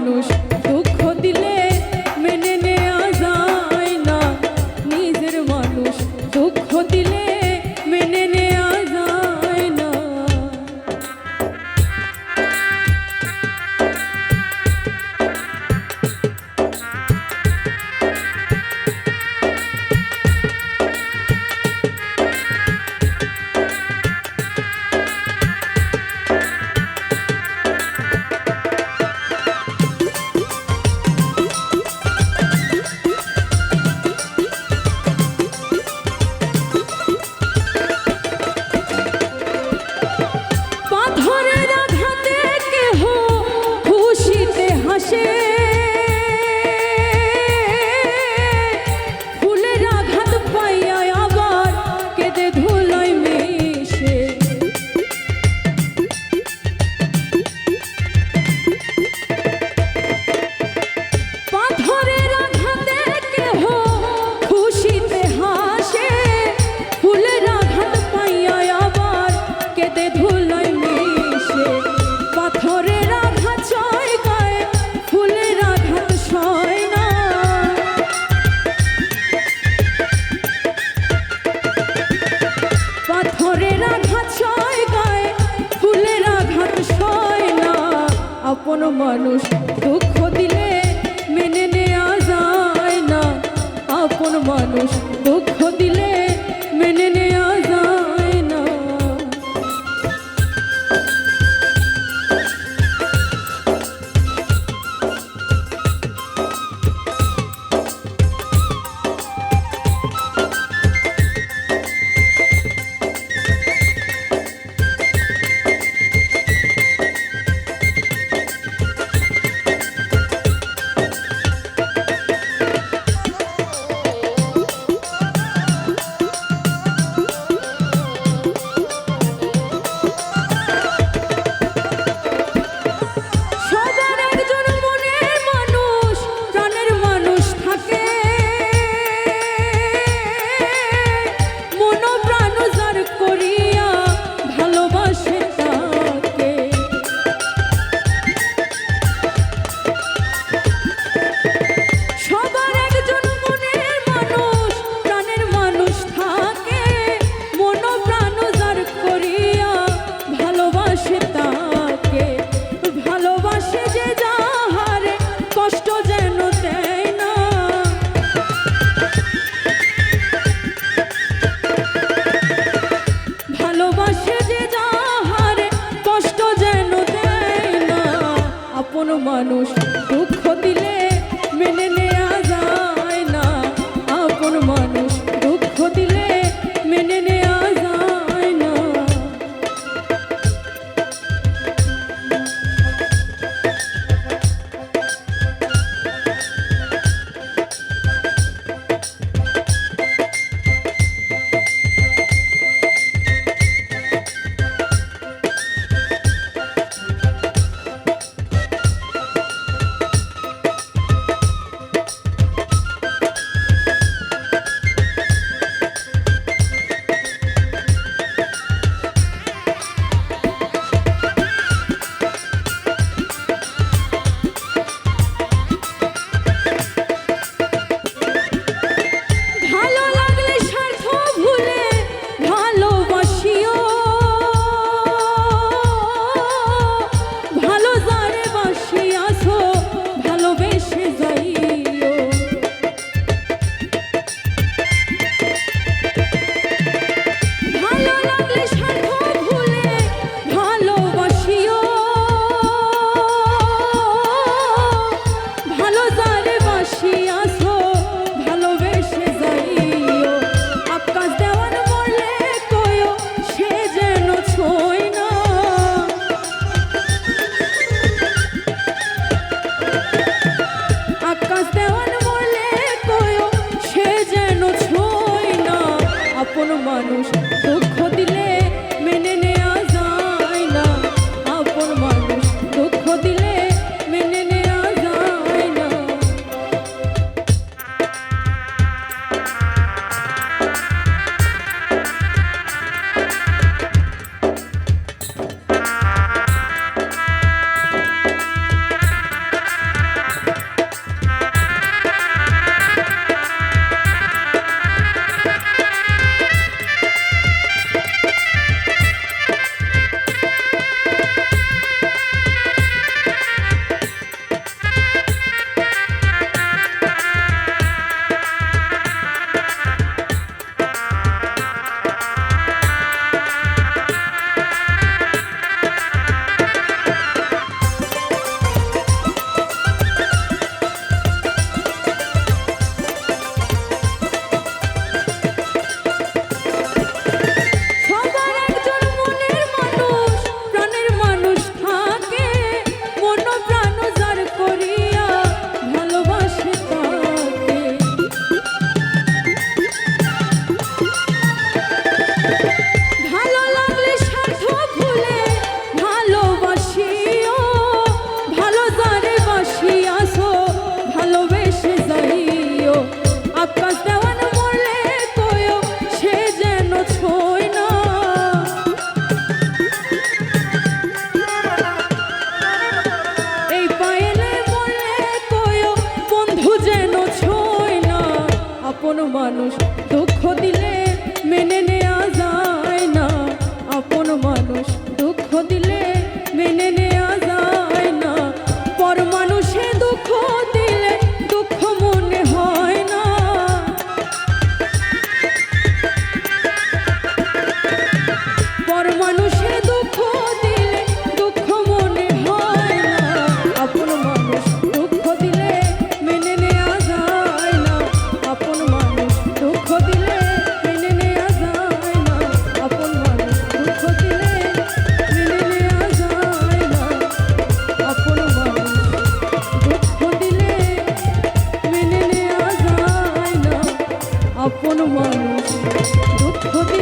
মানুষ দুঃখ দিলে মেনে নেওয়া যায় না, নিজের মানুষ দুঃখ দিলে মেনে নেওয়া যায় না। পাথরের আঘাতে কেহ খুশিতে হাসে, ফুলের আঘাত পাইয়া আবার কেঁদে ধুলায় মিশে। পাথরের আঘাতে কেহ খুশিতে হাসে, ফুলের আঘাত পাইয়া আবার কেঁদে ধুলায় মিশে। পাথরের আঘাত সয় গায়ে, ফুলের আঘাত সয় না। পাথরের আঘাত সয় গায়ে, ফুলের আঘাত সয় না। আপন মানুষ দুঃখ দিলে মেনে নেওয়া যায় না, আপন মানুষ দুঃখ দিলে মেনে নেওয়া যায় না। আপন মানুষ দুঃখ দিলে মেনে নেওয়া যায় না, আপন মানুষ দুঃখ দিলে মেনে নেওয়া যায় না, পর মানুষে দুঃখ দিলে দুঃখ মনে হয় না, পর মানুষে দুঃখ দিলে দুঃখ মনে হয় না, আপন মানুষ দুঃখ দিলে মেনে নেওয়া যায় না, আপন মানুষ দুঃখ দিলে মেনে নেওয়া যায় না, আপন মানুষ দুঃখ দিলে মেনে নেওয়া যায় না, আপন মানুষ দুঃখ দিলে মেনে নেওয়া যায় না, আপন মানুষ দুঃখ দিলে